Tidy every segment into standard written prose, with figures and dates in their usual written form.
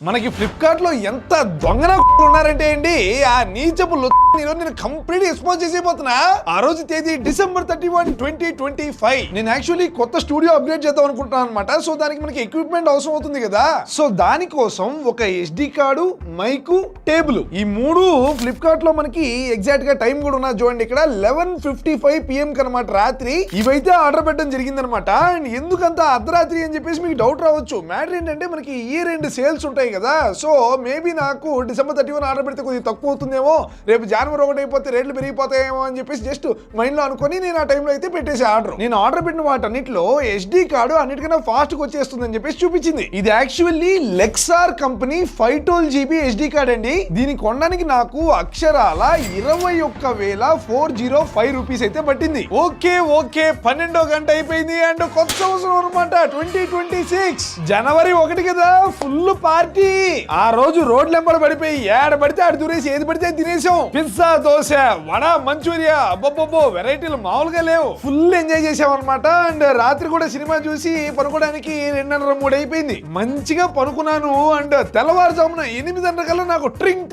మనకి ఫ్లిప్కార్ట్ లో ఎంత దొంగన ఉన్నారంటే అండి ఆ నీచపు నేను కంప్లీట్ ఎక్స్పోజ్ చేసిపోతున్నా. ఆ రోజు తేదీ December 31, 2025. నేను యాక్చువల్లీ కొత్త స్టూడియో అప్గ్రేడ్ చేద్దాం అనుకుంటున్నాను అనమాట. సో దానికి మనకి ఎక్విప్మెంట్ అవసరం అవుతుంది కదా. సో దానికోసం ఒక SD కార్డు, మైకు, టేబుల్, ఈ మూడు ఫ్లిప్కార్ట్ లో మనకి ఎగ్జాక్ట్ గా టైం కూడా ఉన్నది చూడండి. ఇక్కడ 11:55 PM కనమాట రాత్రి ఇవైతే ఆర్డర్ పెట్టడం జరిగిందనమాట. అండ్ ఎందుకంత అర్ధరాత్రి అని చెప్పేసి మీకు డౌట్ రావచ్చు. మ్యాటర్ ఏంటంటే మనకి ఇయర్ ఎండ్ సేల్స్ ఉంటాయి కదా. సో మేబీ నాకు December 31 ఆర్డర్ పెడితే కొద్దిగా తక్కువ అవుతుందేమో, రేపు January 1 అయిపోతే రేట్లు పెరిగిపోతాయేమో అని చెప్పేసి జస్ట్ మైండ్ లో అనుకుని నేను ఆ టైంలో అయితే పెట్టేసి ఆర్డర్. నేను ఆర్డర్ పెట్టిన వాటన్నిటిలో SD కార్డు అన్నిటికన్నా ఫాస్ట్ గా వచ్చేస్తుంది అని చెప్పేసి చూపించింది. ఇది actually Lexar company 512 GB SD card అండి. దీన్ని కొనడానికి నాకు అక్షరాల 21,405 రూపీస్ అయితే పట్టింది. ఓకే 12వ గంట అయిపోయింది అండ్ కొత్త సంవత్సరం అనమాట 2026 January 1 కదా. Full party. ఆ రోజు రోడ్ల వెంబడి పడిపోయి ఏడ పడితే ఆడ దూరేసి ఏది పడితే పిజ్జా, దోశ, వడ, మంచూరియా, అబ్బబ్బో వెరైటీలు మామూలుగా లేవు. ఫుల్ ఎంజాయ్ చేసాం అనమాట. అండ్ రాత్రి కూడా సినిమా చూసి పనుకోవడానికి 2:30-3 అయిపోయింది. మంచిగా పనుకున్నాను. అండ్ తెల్లవారుజామున 8 కల్లా నాకు ట్రింగ్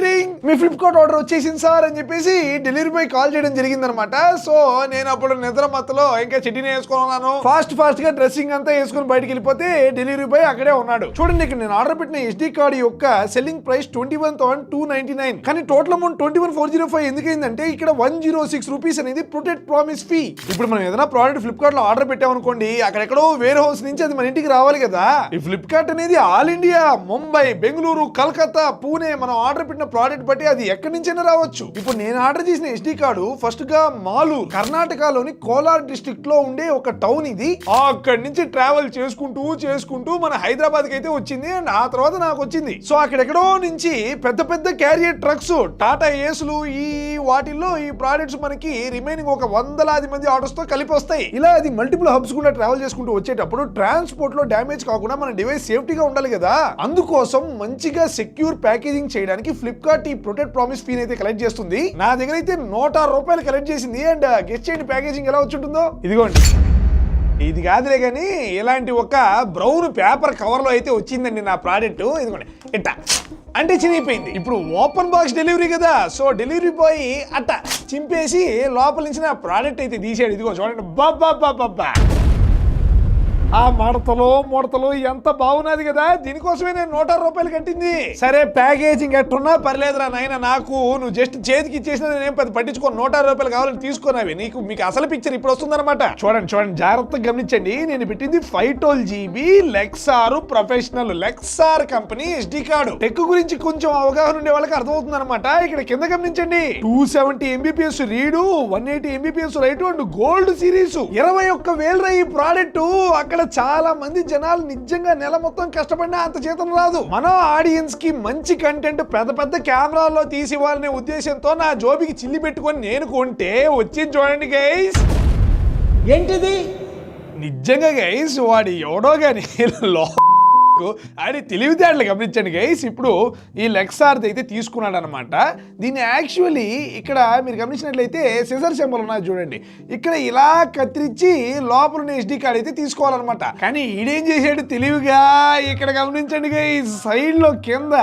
మీ ఫ్లిప్కార్ట్ ఆర్డర్ వచ్చేసింది సార్ అని చెప్పేసి డెలివరీ బాయ్ కాల్ చేయడం జరిగింది అనమాట. సో నేను అప్పుడు నిద్ర మత్తులో ఇంకా చెట్టిని వేసుకున్నాను. ఫాస్ట్ గా డ్రెస్సింగ్ అంతా వేసుకుని బయటకు వెళ్ళిపోతే డెలివరీ బాయ్ అక్కడే ఉన్నాడు. చూడండి ఇక్కడ నేను ఆర్డర్ పెట్టిన SD కార్డ్ యొక్క సెల్లింగ్ ప్రైస్ 21,299, కానీ టోటల్ అమౌంట్ 21,405 ఎందుకైందంటే ఇక్కడ 106 రూపీస్ అనేది ప్రొటెక్ట్ ప్రామిస్ ఫీ. ఇప్పుడు మనం ఏదైనా ప్రోడక్ట్ ఫ్లిప్కార్ట్ లో ఆర్డర్ పెట్టామనుకోండి, అక్కడెక్కడో వేర్ హౌస్ నుంచి అది మన ఇంటికి రావాలి కదా. ఈ ఫ్లిప్కార్ట్ అనేది ఆల్ ఇండియా, ముంబై, బెంగళూరు, కలకత్తా, పూణే మనం ఆర్డర్ పెట్టిన ప్రోడక్ట్ బట్టి అది ఎక్కడి నుంచైనా రావచ్చు. ఇప్పుడు నేను ఆర్డర్ చేసిన SD కార్డు ఫస్ట్ గా మాలూరు, కర్ణాటకలోని కోలార్ డిస్ట్రిక్ట్ లో ఉండే ఒక టౌన్ ఇది. అక్కడి నుంచి ట్రావెల్ చేసుకుంటూ మన హైదరాబాద్ కి అయితే వచ్చింది. అండ్ ఆ తర్వాత నాకు వచ్చింది. సో అక్కడెక్కడో నుంచి పెద్ద క్యారియర్ ట్రక్స్, టాటా ఏసులు, ఈ వాటిల్లో ఈ ప్రొడక్ట్స్ మనకి రిమైనింగ్ ఒక 100 మంది ఆర్డర్స్ తో కలిపి వస్తాయి. ఇలా అది మల్టిపుల్ హబ్స్ కూడా ట్రావెల్ చేసుకుంటూ వచ్చేటప్పుడు ట్రాన్స్పోర్ట్ లో డ్యామేజ్ కాకుండా మన డివైస్ సేఫ్టీగా ఉండాలి కదా. అందుకోసం మంచిగా సెక్యూర్ ప్యాకేజింగ్ చేయడానికి ఫ్లిప్కార్ట్ ఈ ప్రొటెక్ట్ ప్రామిస్ ఫీ అయితే కలెక్ట్ చేస్తుంది. నా దగ్గర అయితే 106 రూపాయలు కలెక్ట్ చేసింది. అండ్ గెస్ట్ చేయండి ప్యాకేజింగ్ ఎలా వచ్చి ఉంటుందో. ఇదిగోండి, ఇది కాదులే కానీ ఇలాంటి ఒక బ్రౌన్ పేపర్ కవర్ లో అయితే వచ్చిందండి నా ప్రోడక్ట్. ఇదిగోండి ఇట్ట అంటే చినిగిపోయింది. ఇప్పుడు ఓపెన్ బాక్స్ డెలివరీ కదా. సో డెలివరీ బాయ్ అట్ట చింపేసి లోపల నుంచి నా ప్రోడక్ట్ అయితే తీసాడు. ఇదిగో చూడండి, బాబా ఆ మడతలు ఎంత బాగున్నది కదా. దీనికోసమే నేను 106 రూపాయలు కట్టింది. సరే ప్యాకేజింగ్ ఎట్టున్నా పర్లేదురా నాయన, నాకు నువ్వు జస్ట్ చేతికి ఇచ్చేసిన నేనేం పెద్ద పట్టించుకోను. 106 రూపాయలు కావాలని తీసుకున్నవి. మీకు అసలు పిక్చర్ ఇప్పుడు వస్తుందన్నమాట. చూడండి జాగ్రత్తగా గమనించండి. నేను పెట్టింది 512 GB Lexar professional Lexar company SD card. Tech గురించి కొంచెం అవగాహన ఉండే వాళ్ళకి అర్థమవుతుంది అనమాట. ఇక్కడ కింద గమనించండి, 270 MBPS read, 180 MBPS write and gold series. 21,000 ఈ ప్రోడక్ట్. అక్కడ చాలా మంది జనాలు నిజంగా నెల మొత్తం కష్టపడినా అంత జీతం రాదు. మన ఆడియన్స్ కి మంచి కంటెంట్ పెద్ద కెమెరాల్లో తీసి ఇవ్వాలనే ఉద్దేశంతో నా జోబికి చిల్లి పెట్టుకొని నేను కొంటే వచ్చింది చూడండి గైస్. ఏంటిది నిజంగా గైస్, వాడి ఎవడో గాని అది తెలివితేటలు గమనించండి గైస్. ఇప్పుడు ఈ లెక్సార్ అయితే తీసుకున్నాడు అనమాట. దీన్ని యాక్చువల్లీ ఇక్కడ మీరు గమనించినట్లయితే సిజర్ సింబల్ ఉన్నది చూడండి. ఇక్కడ ఇలా కత్తిరించి లోపల SD కార్డ్ అయితే తీసుకోవాలన్నమాట. కానీ ఈడేం చేసాడు తెలివిగా, ఇక్కడ గమనించండి గైస్, సైడ్ లో కింద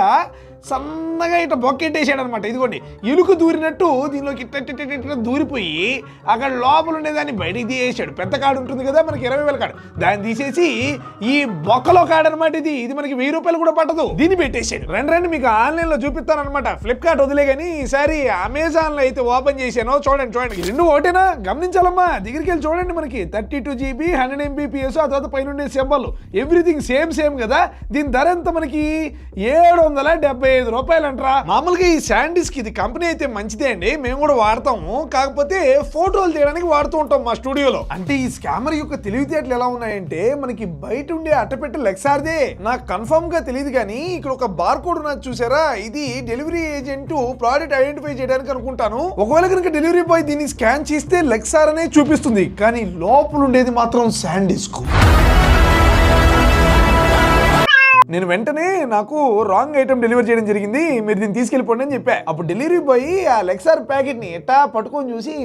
సన్నగా ఇట్లా బొక్కెట్టేసాడు అనమాట. ఇదిగోండి, ఎలుక దూరినట్టు దీనిలోకి ఇట్ట దూరిపోయి అక్కడ లోపల ఉండేదాన్ని బయటికి తీసేసాడు. పెద్ద కార్డు ఉంటుంది కదా మనకి 20,000 కార్డు, దాన్ని తీసేసి ఈ బొక్కలో కార్డు అనమాట. ఇది మనకి 1000 రూపాయలు కూడా పట్టదు. దీన్ని పెట్టేసాడు. రండి మీకు ఆన్లైన్ లో చూపిస్తాను అనమాట. ఫ్లిప్కార్ట్ వదిలే కానీ ఈసారి అమెజాన్ లో అయితే ఓపెన్ చేశాను. చూడండి రెండు ఒకటేనా గమనించాలమ్మా. దగ్గరికి వెళ్ళి చూడండి, మనకి 32 GB 100 MBPS, ఆ తర్వాత పైన ఉండే సింబల్ ఎవ్రీథింగ్ సేమ్ కదా. దీని ధర ఎంత మనకి 775 రూపాయలు అంటారా. మామూలుగా ఈ శాండిస్క్ ఇది కంపెనీ అయితే మంచిదే అండి, మేము కూడా వాడతాము. కాకపోతే ఫోటోలు తీయడానికి వాడుతూ ఉంటాం మా స్టూడియోలో. అంటే ఈ స్కామర్ యొక్క తెలివితేటలు ఎలా ఉన్నాయంటే, మనకి బయట ఉండే అట్టపెట్ట లెక్సార్దే. నాకు కన్ఫర్మ్ గా తెలియదు కానీ ఇక్కడ ఒక బార్ కోడ్ ఉన్నది చూసారా, ఇది డెలివరీ ఏజెంట్ ప్రోడక్ట్ ఐడెంటిఫై చేయడానికి అనుకుంటాను. ఒకవేళ కనుక డెలివరీ బాయ్ దీన్ని స్కాన్ చేస్తే లెక్సార్ అనే చూపిస్తుంది, కానీ లోపల ఉండేది మాత్రం శాండిస్క్. నేను వెంటనే నాకు రాంగ్ ఐటమ్ డెలివరీ చేయడం జరిగింది, మీరు దీన్ని తీసుకెళ్ళిపోండి అని చెప్పా. అప్పుడు డెలివరీ బాయ్ ఆ లెక్సార్ ప్యాకెట్ ని ఎట్టా పట్టుకొని చూసి,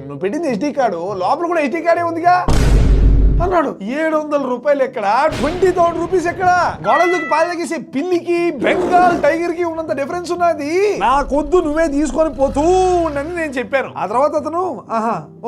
నువ్వు పెట్టింది SD కార్డు, లోపల కూడా SD కార్డే ఉందిగా, అన్నాడు. 700 రూపాయలు ఎక్కడ, 20,000 రూపీస్ ఎక్కడ? గోడలకు పాలకేసే పిల్లికి బెంగాల్ టైగర్ కి ఉన్నంత డిఫరెన్స్ ఉన్నది. నాకొద్దు, నువ్వే తీసుకొని పోతూ ఉండని నేను చెప్పాను. ఆ తర్వాత అతను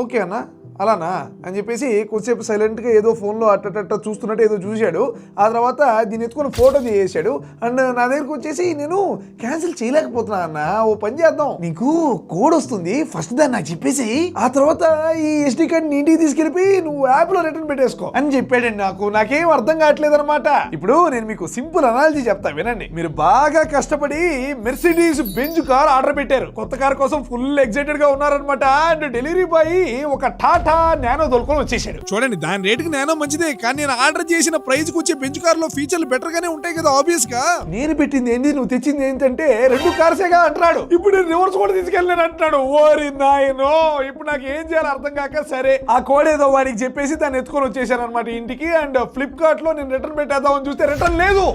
ఓకే అన్న అలానా అని చెప్పేసి కొద్దిసేపు సైలెంట్గా ఏదో ఫోన్లో అట్ట చూస్తున్నట్టు ఏదో చూశాడు. ఆ తర్వాత దీన్ని ఎత్తుకొని ఫోటో తీసేశాడు. అండ్ నా దగ్గరకు వచ్చేసి నేను క్యాన్సిల్ చేయలేకపోతున్నా అన్న, ఓ పని చేద్దాం, నీకు కోడ్ వస్తుంది, ఫస్ట్ దాన్ని నాకు చెప్పేసి ఆ తర్వాత ఈ SD కార్డ్ ని ఇంటికి తీసుకెళ్ళి నువ్వు యాప్ లో రిటర్న్ పెట్టేసుకో అని చెప్పాడండి. నాకేం అర్థం కావట్లేదు అనమాట. ఇప్పుడు నేను మీకు సింపుల్ అనాలజీ చెప్తా వినండి. మీరు బాగా కష్టపడి మెర్సిడీస్ బెంజ్ కార్ ఆర్డర్ పెట్టారు, కొత్త కార్ కోసం ఫుల్ ఎక్సైటెడ్ గా ఉన్నారనమాట. అండ్ డెలివరీ బాయ్ ఒక టాటా నానో దొరుకుని వచ్చేసాడు. చూడండి, దాని రేటుకి నానో మంచిదే, కానీ నేను ఆర్డర్ చేసిన ప్రైస్ కు వచ్చే బెంచ్ కార్ లో ఫీచర్లు బెటర్ గానే ఉంటాయి కదా ఆబ్వియస్ గా. నేను పెట్టింది ఏంటి, నువ్వు తెచ్చింది ఏంటంటే 2 కార్సేగా అంటున్నాడు. ఇప్పుడు నేను రివర్స్ కూడా తీసుకెళ్ళాను అంటున్నాడు. ఓరి నాయనో, ఇప్పుడు నాకు ఏం చేయాలో అర్థం కాక సరే ఆ కోడ్ ఏదో వాడికి చెప్పేసి దాన్ని ఎత్తుకొని వచ్చేసాను అనమాట ఇంటికి. అండ్ ఫ్లిప్కార్ట్ లో నేను రిటర్న్ పెట్టేద్దామని చూస్తే రిటర్న్ లేదు,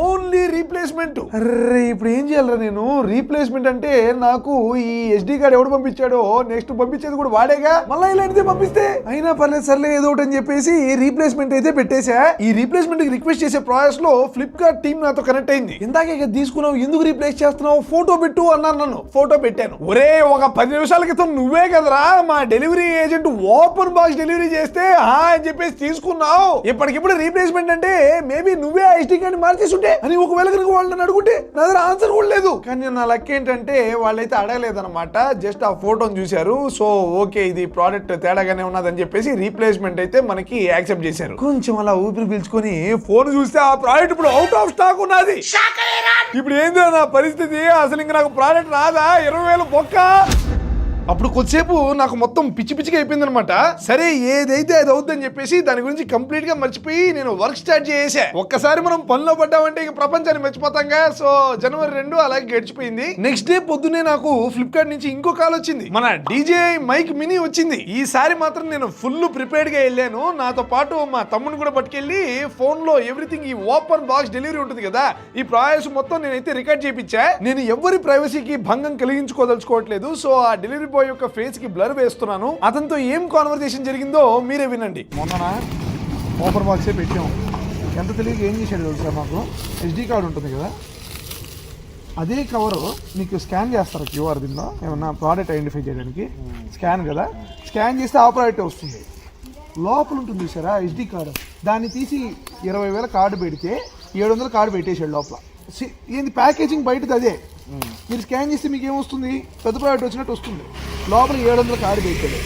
ఓన్లీ రీప్లేస్మెంట్. అరే ఇప్పుడు ఏం చేయాలరా నేను? రీప్లేస్మెంట్ అంటే నాకు ఈ SD కార్డ్ ఎవడు పంపించాడో నెక్స్ట్ పంపించేది కూడా వాడేగా, మళ్ళీ ఇలాంటిదే పంపిస్తే అయినా పర్లేదు సర్లే ఏదో ఒకటి అని చెప్పేసి రీప్లేస్మెంట్ అయితే పెట్టేశా. ఈ రీప్లేస్మెంట్ కి రిక్వెస్ట్ చేసే ప్రాసెస్ లో ఫ్లిప్కార్ట్ టీమ్ నాతో కనెక్ట్ అయింది. ఇందాకే తీసుకున్నావు, ఎందుకు రీప్లేస్ చేస్తున్నావు, ఫోటో పెట్టు అన్నారు. నన్ను ఫోటో పెట్టాను. ఒరే ఒక 10 నిమిషాల క్రితం నువ్వే కదరా మా delivery agent open box delivery చేస్తే అని చెప్పేసి తీసుకున్నావు. ఇప్పటికిప్పుడు రీప్లేస్మెంట్ అంటే మేబీ నువ్వే ఆ SD కార్డ్ మార్చేసి అని ఒకవేళ కనుక వాళ్ళని అడుగుంటే నా దగ్గర ఆన్సర్ కూడా లేదు. కానీ నా లక్ ఏంటంటే వాళ్ళైతే అడగలేదన్నమాట, జస్ట్ ఆ ఫోటోని చూశారు. సో ఓకే ఇది ప్రోడక్ట్ తేడాగానే ఉన్నదని చెప్పేసి రీప్లేస్మెంట్ అయితే మనకి యాక్సెప్ట్ చేశారు. కొంచెం అలా ఊపిరి పీల్చుకొని ఫోన్ చూస్తే ఆ ప్రోడక్ట్ ఇప్పుడు అవుట్ ఆఫ్ స్టాక్ ఉన్నది. ఇప్పుడు ఏందో నా పరిస్థితి, అసలు ఇంకా నాకు ప్రోడక్ట్ రాదా, 20,000 బొక్క. అప్పుడు కొద్దిసేపు నాకు మొత్తం పిచ్చి పిచ్చిగా అయిపోయింది అనమాట. సరే ఏదైతే అది అవుతుందని చెప్పేసి దాని గురించి కంప్లీట్ గా మర్చిపోయి నేను వర్క్ స్టార్ట్ చేసా. ఒక్కసారి మనం పనిలో పడ్డామంటే ఇక ప్రపంచాన్ని మర్చిపోతాంగా. సో జనవరి 2 అలాగే గడిచిపోయింది. నెక్స్ట్ డే పొద్దునే నాకు ఫ్లిప్కార్ట్ నుంచి ఇంకో కాల్ వచ్చింది. మన DJI మైక్ మినీ వచ్చింది. ఈసారి మాత్రం నేను ఫుల్ ప్రిపేర్డ్ గా వెళ్ళాను. నాతో పాటు మా తమ్ముని కూడా పట్టుకెళ్ళి ఫోన్ లో ఎవ్రీథింగ్ ఈ ఓపెన్ బాక్స్ డెలివరీ ఉంటుంది కదా, ఈ ప్రాసెస్ మొత్తం నేనైతే రికార్డ్ చేయించా. నేను ఎవరి ప్రైవసీకి భంగం కలిగించుకోదలుచుకోవట్లేదు. సో ఆ డెలివరీ బాయ్ యొక్క ఫేస్ కి బ్లర్ వేస్తున్నాను. అతనితో ఏం కాన్వర్సేషన్ జరిగిందో మీరే వినండి. మొన్న ఓపెన్ బాక్సే పెట్టాం, ఎంత తెలియక ఏం చేశాడు తెలుసా, మాకు SD కార్డు ఉంటుంది కదా, అదే కవరు నీకు స్కాన్ చేస్తారు QR దీనిలో ఏమన్నా ప్రోడక్ట్ ఐడెంటిఫై చేయడానికి. స్కాన్ కదా, స్కాన్ చేస్తే ఆ ప్రోడక్ట్ వస్తుంది. లోపల ఉంటుంది చూసారా SD కార్డు, దాన్ని తీసి 20,000 కార్డు పెడితే 700 కార్డు పెట్టేశాడు లోపల. ఏంది ప్యాకేజింగ్ బయటది అదే, మీరు స్కాన్ చేస్తే మీకు ఏమొస్తుంది, పెద్ద ప్రోడక్ట్ వచ్చినట్టు వస్తుంది. లోపల 700 కార్డు పెట్టాడు,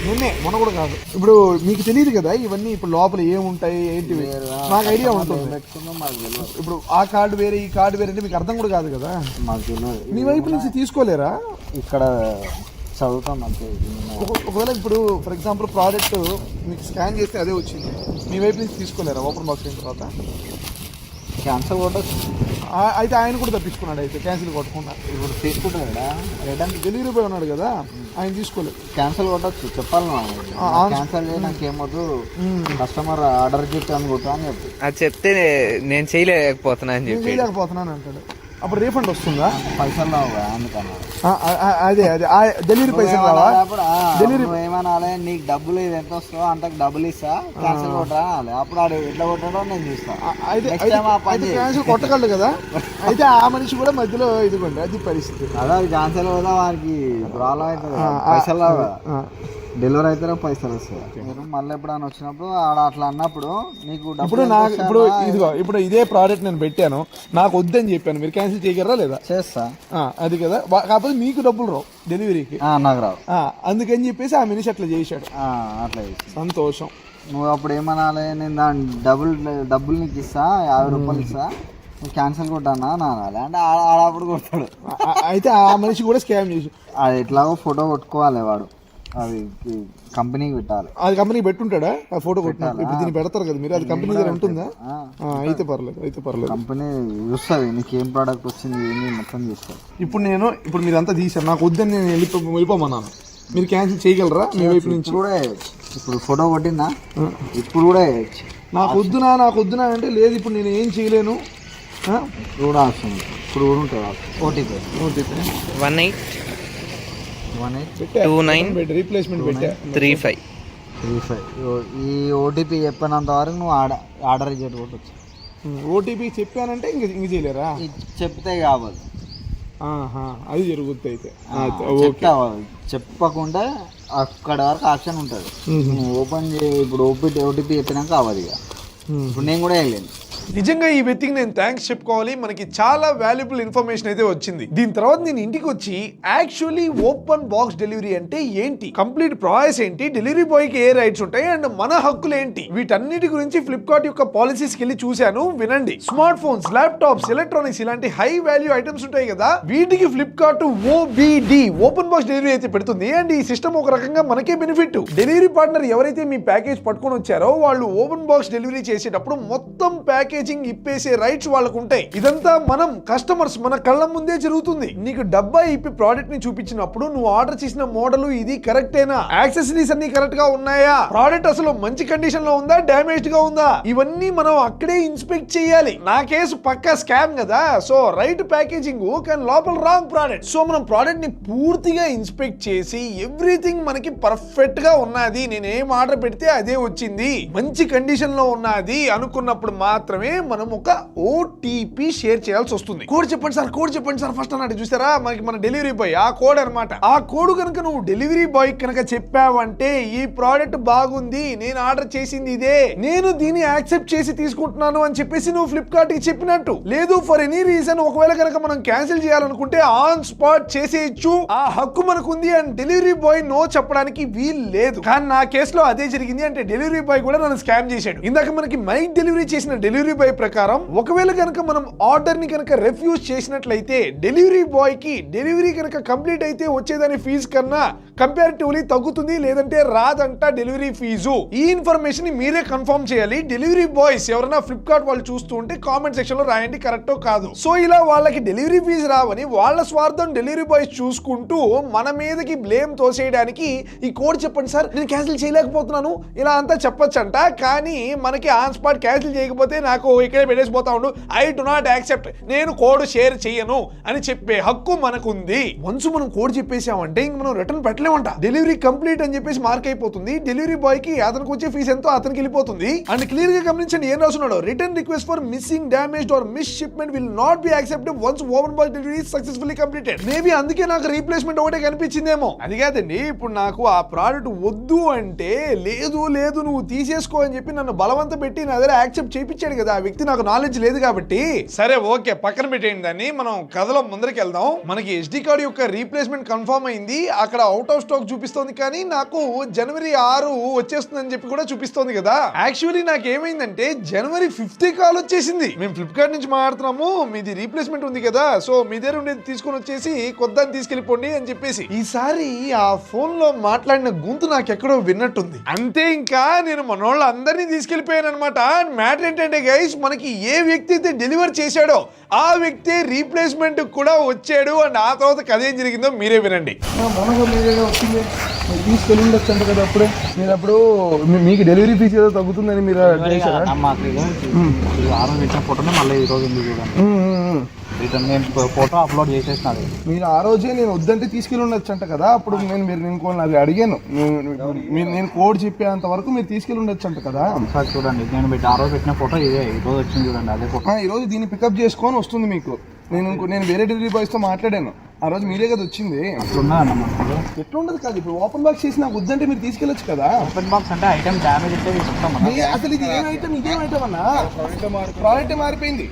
మొన్న కూడా కాదు. ఇప్పుడు మీకు తెలియదు కదా ఇవన్నీ, ఇప్పుడు లోపల ఏముంటాయి ఏంటివి మాకు ఐడియా ఉంటుంది. ఇప్పుడు ఆ కార్డు వేరే ఈ కార్డు వేరే అంటే మీకు అర్థం కూడా కాదు కదా. మీ వైపు నుంచి తీసుకోలేరా? ఇక్కడ చదువుతాం అంతే. ఒకవేళ ఇప్పుడు ఫర్ ఎగ్జాంపుల్ ప్రోడక్ట్ మీకు స్కాన్ చేస్తే అదే వచ్చింది, మీ వైపు నుంచి తీసుకోలేరా? ఓపెన్ బాక్స్ అయిన తర్వాత క్యాన్సిల్ కొట్టచ్చు. అయితే ఆయన కూడా తప్పించుకున్నాడు, అయితే క్యాన్సిల్ కొట్టకుండా. ఇప్పుడు తీసుకుంటాడా? రిటర్న్ డెలివరీ బాయ్ ఉన్నాడు కదా, ఆయన తీసుకోలేదు. క్యాన్సిల్ కొట్టచ్చు, చెప్పాలి క్యాన్సిల్ చేయడానికి ఏమొద్దు, కస్టమర్ ఆర్డర్ చెప్పాను కొట్టు అని చెప్పి అది చెప్తే నేను చేయలేకపోతున్నాను అంటాడు. అప్పుడు రీఫండ్ వస్తుందా? పైసలు రావు అందుకన్నా. అదే డెలివరీ పైసలు రావా? డెలివరీ ఏమనాలి, నీకు డబ్బులు ఇది ఎంత వస్తుందో అంతకు డబ్బులు ఇస్తా, క్యాన్సిల్ కొట్టరా అనాలి. అప్పుడు ఆడు ఎట్లా కొట్టాడో నేను చూస్తా. క్యాన్సిల్ కొట్టగలడు కదా, అయితే ఆ మనిషి కూడా మధ్యలో ఇదిగోండి అది పరిస్థితి. అదే అది క్యాన్సిల్ కూడా వారికి ప్రాబ్లం అవుతుంది, పైసలు రావు కదా. డెలివరీ అయితే పైసలు వస్తాయి. మీరు మళ్ళీ ఎప్పుడైనా వచ్చినప్పుడు ఆడ అట్లా అన్నప్పుడు నీకు ఇప్పుడు ఇదే ప్రోడక్ట్ నేను పెట్టాను, నాకు వద్దని చెప్పాను, మీరు క్యాన్సిల్ చేయగలరా లేదా? చేస్తా. అది కదా, కాకపోతే మీకు డబ్బులు రావు డెలివరీకి, నాకు రావు. అందుకని చెప్పేసి ఆ మనిషి అట్లా చేశాడు. అట్లా సంతోషం. నువ్వు అప్పుడు ఏమనాలి, నేను దాని డబ్బులు నీకు ఇస్తా, 50 రూపాయలు ఇస్తా, నువ్వు క్యాన్సిల్ కొట్టానా అనాలి. అంటే ఆడప్పుడు కొడతాడు. అయితే ఆ మనిషి కూడా స్కామ్ చేసి అది ఎట్లాగో ఫోటో కొట్టుకోవాలి వాడు, అది కంపెనీకి పెట్టాలి. అది కంపెనీకి పెట్టుంటాడా ఆ ఫోటో కొట్టినాడు? ఇప్పుడు దీన్ని పెడతారు కదా మీరు, అది కంపెనీ దగ్గర ఉంటుందా? అయితే పర్లేదు కంపెనీ చూస్తుంది నీకు ఏం ప్రోడక్ట్ వచ్చింది ఏంది మొత్తం చూస్తుంది. ఇప్పుడు మీరంతా తీసారు, నాకు వద్దని నేను వెళ్ళిపోమన్నాను, మీరు క్యాన్సిల్ చేయగలరా మీ వైపు నుంచి? కూడా ఇప్పుడు ఫోటో కొట్టిందా, ఇప్పుడు కూడా నాకు వద్దునా అంటే లేదు ఇప్పుడు నేను ఏం చేయలేను. కూడా వస్తుంది, ఇప్పుడు కూడా ఉంటుంది. ఓటీపీ 1829 రీప్లేస్మెంట్ పెట్టా 35 ఈ ఓటీపీ చెప్పినంత వరకు నువ్వు ఆర్డర్ ఇచ్చేటి కొట్టచ్చు. ఓటీపీ చెప్పానంటే ఇంక చేయలేరా? చెప్తే కావాలి, అది జరుగుతుంది అయితే. చెప్పకుండా అక్కడ వరకు ఆప్షన్ ఉంటుంది. నువ్వు ఓపెన్ ఇప్పుడు ఓటీపీ చెప్పినాక అవ్వదు ఇక. ఇప్పుడు నేను కూడా వెళ్ళాను. నిజంగా ఈ వ్యక్తికి నేను థ్యాంక్స్ చెప్పుకోవాలి. మనకి చాలా వాల్యుబుల్ ఇన్ఫర్మేషన్ అయితే వచ్చింది. దీని తర్వాత నేను ఇంటికి వచ్చి యాక్చువల్లీ ఓపెన్ బాక్స్ డెలివరీ అంటే ఏంటి, కంప్లీట్ ప్రాసెస్ ఏంటి, డెలివరీ బాయ్ కి ఏ రైట్స్ ఉంటాయి అండ్ మన హక్కులు ఏంటి, వీటన్నిటి గురించి ఫ్లిప్కార్ట్ యొక్క పాలసీస్కి వెళ్ళి చూశాను. వినండి. స్మార్ట్ ఫోన్స్, ల్యాప్టాప్స్, ఎలక్ట్రానిక్స్ ఇలాంటి హై వాల్యూ ఐటమ్స్ ఉంటాయి కదా, వీటికి Flipkart OBD open box delivery అయితే పెడుతుంది. అండ్ ఈ సిస్టమ్ ఒక రకంగా మనకే బెనిఫిట్. డెలివరీ పార్ట్నర్ ఎవరైతే మీ ప్యాకేజ్ పట్టుకొని వచ్చారో వాళ్ళు ఓపెన్ బాక్స్ డెలివరీ చేసేటప్పుడు మొత్తం ప్యాకేజింగ్ ఇప్పేసే రైట్స్ వాళ్ళకు ఉంటాయి. ఇదంతా మనం కస్టమర్స్ మన కళ్ళ ముందే జరుగుతుంది. నీకు డబ్బా ఇప్పి ప్రోడక్ట్ ని చూపించినప్పుడు నువ్వు ఆర్డర్ చేసిన మోడల్ ఇది కరెక్టేనా, యాక్సెసరీస్ అన్ని కరెక్ట్ గా ఉన్నాయా, ప్రోడక్ట్ అసలు మంచి కండిషన్ లో ఉందా, డ్యామేజ్డ్ గా ఉందా, ఇవన్నీ మనం అక్కడే ఇన్స్పెక్ట్ చేయాలి. నా కేసు పక్కా స్కామ్ కదా, సో రైట్ ప్యాకేజింగ్ కానీ లోపల రాంగ్ ప్రోడక్ట్. సో మనం ప్రోడక్ట్ ని పూర్తిగా ఇన్స్పెక్ట్ చేసి ఎవ్రీథింగ్ మనకి పర్ఫెక్ట్ గా ఉన్నది, నేను ఏం ఆర్డర్ పెడితే అదే వచ్చింది, మంచి కండిషన్ లో ఉన్నది అనుకున్నప్పుడు మాత్రమే మనం ఒక ఓటీపీ షేర్ చేయాల్సి వస్తుంది. కోడ్ చెప్పండి సార్ ఫస్ట్ అన్నట్టు చూసారా, మనకి మన డెలివరీ బాయ్ ఆ కోడ్ అనమాట. ఆ కోడ్ కనుక నువ్వు డెలివరీ బాయ్ కనుక చెప్పావంటే ఈ ప్రోడక్ట్ బాగుంది, నేను ఆర్డర్ చేసింది ఇదే, నేను దీన్ని యాక్సెప్ట్ చేసి తీసుకుంటున్నాను అని చెప్పేసి నువ్వు ఫ్లిప్కార్ట్ కి చెప్పినట్టు. లేదు ఫర్ ఎనీ రీజన్ ఒకవేళ కనుక మనం క్యాన్సిల్ చేయాలనుకుంటే ఆన్ స్పాట్ చేసేయచ్చు, ఆ హక్కు మనకు ఉంది. అండ్ డెలివరీ బాయ్ నో చెప్పడానికి వీలు లేదు. కానీ నా కేసులో అదే జరిగింది. అంటే డెలివరీ బాయ్ కూడా నన్ను స్కామ్ చేశాడు. ఇందాక మనకి మైక్ డెలివరీ చేసిన డెలివరీ బాయ్ ప్రకారం ఒకవేళ కనుక మనం ఆర్డర్ ని కనుక రిఫ్యూజ్ చేసినట్లయితే డెలివరీ బాయ్ కి డెలివరీ కనుక కంప్లీట్ అయితే వచ్చేదాని ఫీజు కన్నా కంపారిటివ్లీ తగ్గుతుంది, లేదంటే రాదంట డెలివరీ ఫీజు. ఈ ఇన్ఫర్మేషన్ ని మీరే కన్ఫర్మ్ చేయాలి. డెలివరీ బాయ్స్ ఎవరైనా ఫ్లిప్కార్ట్ వాళ్ళు చూస్తూ ఉంటే కామెంట్ సెక్షన్ లో రాయండి కరెక్టో కాదు. సో ఇలా వాళ్ళకి డెలివరీ ఫీజు రావని వాళ్ళ స్వార్థం డెలివరీ బాయ్స్ చూసుకుంటూ మన మీదకి బ్లేమ్ తోసేయడానికి ఈ కోడ్ చెప్పండి సార్, నేను క్యాన్సిల్ చేయలేకపోతున్నాను ఇలా అంతా చెప్పొచ్చంట. కానీ మనకి ఆన్ స్పాట్ క్యాన్సిల్ చేయకపోతే నాకు ఇక్కడే పెట్టేసిపోతా ఉండు, ఐ డు నాట్ యాక్సెప్ట్, నేను కోడ్ షేర్ చేయను అని చెప్పే హక్కు మనకుంది. వన్స్ మనం కోడ్ చెప్పేసామంటే ఇంక మనం రిటర్న్ పెట్టలేమంట. డెలివరీ కంప్లీట్ అని చెప్పేసి మార్క్ అయిపోతుంది. డెలివరీ బాయ్ కి అతనికి వచ్చే ఫీజు ఎంతో అతనికి వెళ్ళిపోతుంది. అండ్ క్లియర్ గా గమనించండి ఏం రాస్తున్నాడు, return request for missing, damaged or miss shipment will not be accepted once open box delivery successfully completed. Maybe అందుకే నాకు రీప్లేస్మెంట్ ఒకటే కనిపించిందేమో. అది కాదండి, ఇప్పుడు నాకు ఆ ప్రోడక్ట్ వద్దు అంటే లేదు నువ్వు తీసేసుకో అని చెప్పి నన్ను బలవంత పెట్టి నా దగ్గర యాక్సెప్ట్ చేయించాడు కదా ఆ వ్యక్తి, నాకు నాలెడ్జ్ లేదు కాబట్టి. సరే ఓకే పక్కన పెట్టేయండి దాన్ని, మనం కథలో ముందరికి వెళ్దాం. మనకి SD కార్డ్ యొక్క రీప్లేస్మెంట్ కన్ఫర్మ్ అయింది. అక్కడ అవుట్ ఆఫ్ స్టాక్ చూపిస్తోంది, కానీ నాకు జనవరి 6 వచ్చేస్తుందని చెప్పి కూడా చూపిస్తోంది కదా. యాక్చువల్లీ నాకు ఏమైందంటే జనవరి 5 కాల్ వచ్చేసింది. మేము ఫ్లిప్కార్ట్ నుంచి మాట్లాడుతున్నాము, మీది రీప్లేస్మెంట్ ఉంది కదా, సో మీ దగ్గర ఉండేది తీసుకొని వచ్చేసి కొద్దాన్ని తీసుకెళ్లిపోండి అని చెప్పేసి. ఈసారి ఆ ఫోన్ లో మాట్లాడిన గొంతు నాకు ఎక్కడో విన్నట్టుంది. అంతే, ఇంకా నేను మనోళ్ళ అందరినీ తీసుకెళ్లిపోయాను అనమాట. మ్యాటర్ ఏంటంటే గైస్, మనకి ఏ వ్యక్తి అయితే డెలివర్ చేశాడో ఆ వ్యక్తి రీప్లేస్మెంట్ కూడా వచ్చాడు. అండ్ ఆ తర్వాత కథ ఏం జరిగిందో మీరే వినండి. తీసుకెళ్ళి ఉండొచ్చు అంట కదా అప్పుడే, మీరు అప్పుడు మీకు డెలివరీ ఫీజు ఏదో తగ్గుతుందని మీరు ఫోటోనే మళ్ళీ ఈ రోజు రిటర్న్ నేను ఫోటో అప్లోడ్ చేసేసినాడు. మీరు ఆ రోజే నేను వద్దంటే తీసుకెళ్ళి ఉండొచ్చు అంట కదా అప్పుడు. నేను అది అడిగాను, నేను కోడ్ చెప్పేంత వరకు మీరు తీసుకెళ్ళి ఉండొచ్చు అంట కదా. సార్ చూడండి, నేను ఆ రోజు పెట్టిన ఫోటో ఇదే, ఈ రోజు వచ్చింది చూడండి అదే ఫోటో. ఈ రోజు దీన్ని పికప్ చేసుకొని వస్తుంది మీకు. నేను వేరే డెలివరీ బాయ్స్ తో మాట్లాడాను, ఆ రోజు మీరే కదా వచ్చింది. ఎట్లా ఉండదు కాదు, ఇప్పుడు ఓపెన్ బాక్స్ చేసి నాకు వద్దంటే మీరు తీసుకెళ్ళొచ్చు కదా. ఓపెన్ బాక్స్ అంటే ఐటమ్ డ్యామేజ్ అయితే తీసుకుంటాం. అసలు ఇది ఏం ఐటమ్, ఇదేం ఐటమ్ అన్నా, ప్రోడక్ట్ మారిపోయింది.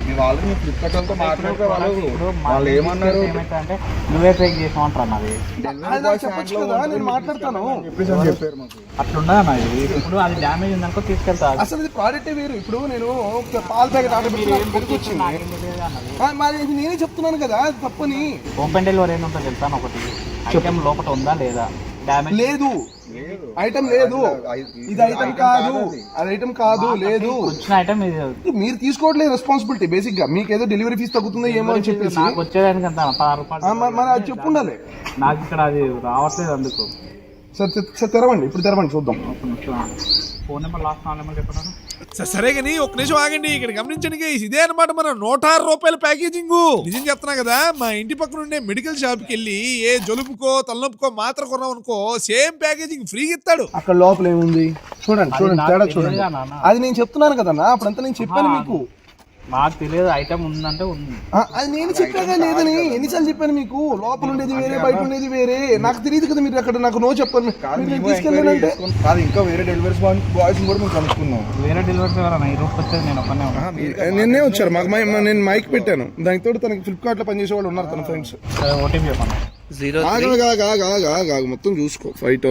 వాళ్ళు ఏమన్నారు అంటే నువ్వే పేక్ చేసామంటారు అన్నది. చెప్పొచ్చు కదా, నేను మాట్లాడతాను. అట్లుండదు అన్న, ఇప్పుడు అది డ్యామేజ్ ఉందనుకో తీసుకెళ్తా. అసలు ఇది ప్రోడక్టే వేరు. ఇప్పుడు నేను పాల ప్యాకెట్ ఆర్డర్ పెట్టి నేనే చెప్తున్నాను కదా తప్పని. ఓపెన్ డెలివరీ ఏంటో తెలుసా ఒకటి, ఐటమ్ లోపల ఉందా లేదా, డ్యామేజ్ లేదు, ఐటమ్ లేదు, ఇది ఐటమ్ కాదు, అది ఐటమ్ కాదు, లేదు, వచ్చిన ఐటమ్ ఇది. మీరు తీసుకోవట్లేదు రెస్పాన్సిబిలిటీ. బేసిక్ గా మీకు ఏదో డెలివరీ ఫీజు తగ్గుతుందో ఏమో అని చెప్పేసి నాకు వచ్చేదానికి అంత 10 రూపాయలు మరి అది చెప్పు ఉండాలి. నాకు ఇక్కడ అది రావట్లేదు అందుకు. సార్ తెరవండి, ఇప్పుడు తెరవండి చూద్దాం. ఫోన్ నెంబర్ లాస్ట్ 4 నెంబర్ చెప్పండి. సరే గానీ ఒక నిమిషం ఆగండి. ఇక్కడ గమనించండి guys, ఇదే అనమాట మన 106 రూపాయల ప్యాకేజింగ్. నిజం చెప్తున్నా కదా, మా ఇంటి పక్కన ఉండే మెడికల్ షాప్ కి వెళ్ళి ఏ జలుబుకో తలనొప్పుకో మాత్ర కొన్నాం అనుకో సేమ్ ప్యాకేజింగ్ ఫ్రీ ఇస్తాడు. అక్కడ లోపల ఏముంది చూడండి, తేడా చూడండి. అది నేను చెప్తున్నాను కదన్నా, అప్పుడంతా నేను చెప్పాను మీకు. నాకు తెలియదు ఐటమ్ ఉందంటే ఉంది. అది నేను చెప్పాగా లేదని ఎన్నిసార్లు చెప్పాను మీకు. లోపల ఉండేది వేరే, బయట ఉండేది వేరే. నాకు తెలియదు కదా, మీరు అక్కడ నాకు నో చెప్పాను. తీసుకెళ్ళానంటే కాదు, ఇంకా వేరే డెలివరీ బాయ్స్ కూడా మేము కనుక్కున్నాం. వేరే డెలివరీ ఎవరన్నా ఈ రోజు వచ్చేది నేను ఒక్కనే ఉన్నా. నిన్నే వచ్చారు మాకు. నేను మైక్ పెట్టాను, దానికి తోడు తనకి ఫ్లిప్కార్ట్ లో పనిచేసే వాళ్ళు ఉన్నారు, తన ఫ్రెండ్స్. ఓటీపీ చెప్పండి. 03 మొత్తం చూసుకో. 5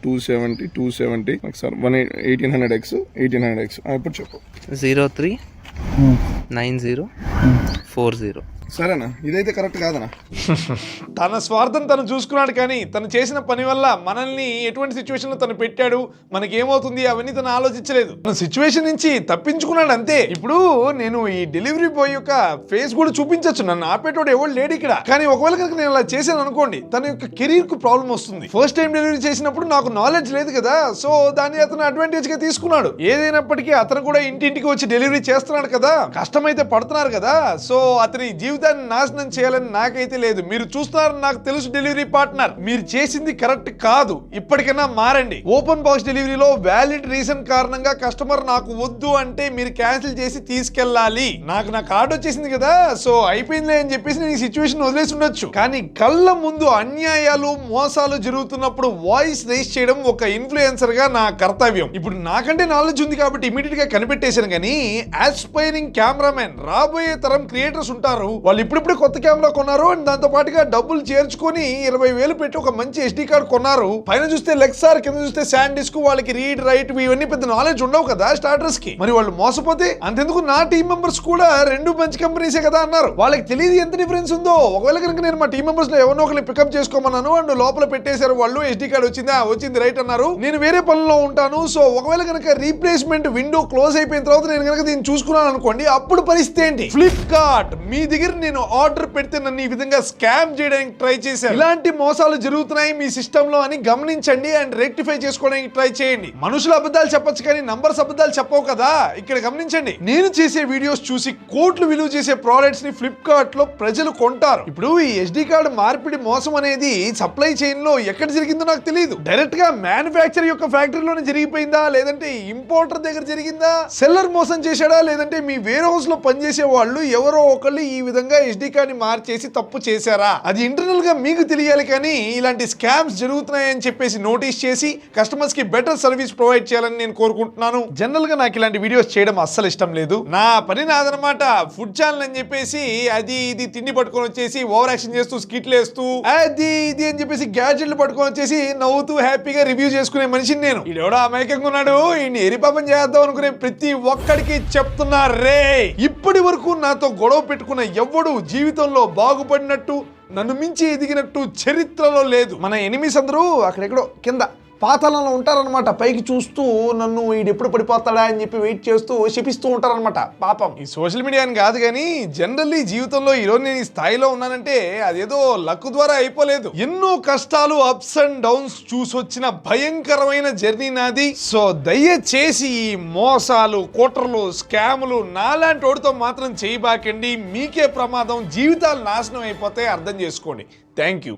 270 270 ఒకసారి 1800X 1800X ఇప్పుడు చెప్పు. 03 90 40. సరేనా, ఇదైతే కరెక్ట్ కాదనా? తన స్వార్థం తను చూసుకున్నాడు, కానీ తను చేసిన పని వల్ల మనల్ని ఎటువంటి సిచ్యువేషన్ లో తను పెట్టాడు, మనకి ఏమవుతుంది అవన్నీ తను ఆలోచించలేదు. తన సిచ్యువేషన్ నుంచి తప్పించుకున్నాడు అంతే. ఇప్పుడు నేను ఈ డెలివరీ బాయ్ యొక్క ఫేస్ కూడా చూపించొచ్చు, నన్ను ఆపేటోడు ఎవరు లేడు ఇక్కడ. కానీ ఒకవేళ కనుక నేను అలా చేశాను అనుకోండి, తన యొక్క కెరీర్ కు ప్రాబ్లం వస్తుంది. ఫస్ట్ టైం డెలివరీ చేసినప్పుడు నాకు నాలెడ్జ్ లేదు కదా, సో దాన్ని అతను అడ్వాంటేజ్ గా తీసుకున్నాడు. ఏదైనప్పటికీ అతను కూడా ఇంటింటికి వచ్చి డెలివరీ చేస్తున్నాడు కదా, కష్టమైతే పడుతున్నారు కదా, సో అతని జీవితాన్ని నాశనం చేయాలని నాకైతే లేదు. మీరు చూస్తున్నారని నాకు తెలుసు డెలివరీ పార్ట్నర్, మీరు చేసింది కరెక్ట్ కాదు. ఇప్పటికైనా మారండి. ఓపెన్ బాక్స్ డెలివరీలో వ్యాలిడ్ రీజన్ కారణంగా కస్టమర్ నాకు వద్దు అంటే మీరు క్యాన్సిల్ చేసి తీసుకెళ్ళాలి. నాకు నా కార్డు వచ్చేసింది కదా, సో అయిపోయిందిలే అని చెప్పేసి నేను ఈ సిచ్యువేషన్ వదిలేసి ఉండొచ్చు. కానీ కళ్ళ ముందు అన్యాయాలు మోసాలు జరుగుతున్నప్పుడు వాయిస్ రైజ్ చేయడం ఒక ఇన్ఫ్లుయెన్సర్ గా నా కర్తవ్యం. ఇప్పుడు నాకంటే నాలెడ్జ్ ఉంది కాబట్టి ఇమీడియట్ గా కనిపెట్టేశాను. కానీ ఆస్పైరింగ్ కెమెరామెన్, రాబోయే తరం క్రియేటర్స్ ఉంటారు, వాళ్ళు ఇప్పుడిప్పుడే కొత్త కెమెరా కొన్నారు అండ్ దాంతో పాటుగా డబ్బులు చేర్చుకొని 20,000 పెట్టి ఒక మంచి SD కార్డ్ కొన్నారు. పైన చూస్తే లెక్సార్, కింద చూస్తే శాండ్ డిస్క్. వాళ్ళకి రీడ్ రైట్ ఇవన్నీ పెద్ద నాలెడ్జ్ ఉండవు కదా స్టార్టర్స్ కి. మరి వాళ్ళు మోసపోతే అంతెందుకు, నా టీం మెంబర్స్ కూడా 2 మంచి కంపెనీసే కదా అన్నారు. వాళ్ళకి తెలియదు ఎంత డిఫరెన్స్ ఉందో. ఒకవేళ కనుక నేను మా టీం మెంబర్స్ లో ఎవరినో ఒకరిని పికప్ చేసుకోమన్నాను అండ్ లోపల పెట్టేశారు వాళ్ళు, SD కార్డ్ వచ్చింది రైట్ అన్నారు. నేను వేరే పనుల్లో ఉంటాను, సో ఒకవేళ కనుక రీప్లేస్మెంట్ విండో క్లోజ్ అయిపోయిన తర్వాత నేను కనుక దీన్ని చూసుకున్నాను అనుకోండి, అప్పుడు పరిస్థితి ఏంటి? ఫ్లిప్కార్ట్ మీ దగ్గర నేను ఆర్డర్ పెడితే నన్ను ఈ విధంగా స్కామ్ చేయడానికి ట్రై చేశారు. ఇలాంటి మోసాలు జరుగుతున్నాయి మీ సిస్టమ్ లో అని గమనించండి అండ్ రెక్టిఫై చేసుకోవడానికి ట్రై చేయండి. మనుషులు అబద్ధాలు చెప్పొచ్చు కానీ నంబర్స్ అబద్ధాలు చెప్పవు కదా. ఇక్కడ గమనించండి, నేను చేసే వీడియోస్ చూసి కోట్లు విలువ చేసే ప్రోడక్ట్స్ ని ఫ్లిప్కార్ట్ లో ప్రజలు కొంటారు. ఇప్పుడు ఈ SD కార్డు మార్పిడి మోసం అనేది సప్లై చైన్ లో ఎక్కడ జరిగిందో నాకు తెలియదు. డైరెక్ట్ గా మ్యానుఫ్యాక్చర్ యొక్క ఫ్యాక్టరీలోనే జరిగిపోయిందా, లేదంటే ఇంపోర్టర్ దగ్గర జరిగిందా, సెల్లర్ మోసం చేశాడా, లేదంటే మీ వేర్ హౌస్ లో పనిచేసే వాళ్ళు ఎవరో ఒకళ్ళు ఈ విధంగా SD కార్డ్ ని మార్చేసి తప్పు చేశారా, అది ఇంటర్నల్ గా మీకు తెలియాలి. కానీ ఇలాంటి స్కామ్స్ జరుగుతున్నాయని చెప్పేసి నోటీస్ చేసి కస్టమర్స్ కి బెటర్ సర్వీస్ ప్రొవైడ్ చేయాలని నేను కోరుకుంటున్నాను. జనరల్ గా నాకు ఇలాంటి వీడియోస్ చేయడం అస్సలు ఇష్టం లేదు. నా పని నాదనమాట. ఫుడ్ ఛానల్ అని చెప్పేసి అది ఇది తిండి పట్టుకొని వచ్చేసి ఓవర్ యాక్షన్ చేస్తూ స్కిట్లు వేస్తూ అది ఇది అని చెప్పేసి గ్యాడ్జెట్లు పట్టుకొని వచ్చేసి నవ్వుతూ హ్యాపీగా రివ్యూ చేసుకునే మనిషిని నేను. ఈడెవడో అమాయకంగా ఉన్నాడు, ఈయన్ని ఎరిపాపం చేద్దాం అనుకునే ప్రతి ఒక్కడికి చెప్తున్నా రే, ఇప్పటి వరకు నాతో గొడవ పెట్టుకున్న ఎవ్వడు జీవితంలో బాగుపడినట్టు, నన్ను మించి ఎదిగినట్టు చరిత్రలో లేదు. మన ఎనిమిస్ అందరూ అక్కడెక్కడో కింద పాతాళంలో ఉంటారనమాట. పైకి చూస్తూ నన్ను వీడు ఎప్పుడు పడిపోతాడా అని చెప్పి వెయిట్ చేస్తూ శపిస్తూ ఉంటారనమాట. పాపం ఈ సోషల్ మీడియా అని కాదు కానీ జనరల్లీ జీవితంలో ఈరోజు నేను ఈ స్థాయిలో ఉన్నానంటే అదేదో లక్ ద్వారా అయిపోలేదు. ఎన్నో కష్టాలు, అప్స్ అండ్ డౌన్స్ చూసొచ్చిన భయంకరమైన జర్నీ నాది. సో దయచేసి ఈ మోసాలు, కుట్రలు, స్కాములు నాలాంటి వాడితో మాత్రం చేయబాకండి. మీకే ప్రమాదం, జీవితాలు నాశనం అయిపోతే అర్థం చేసుకోండి. Thank you.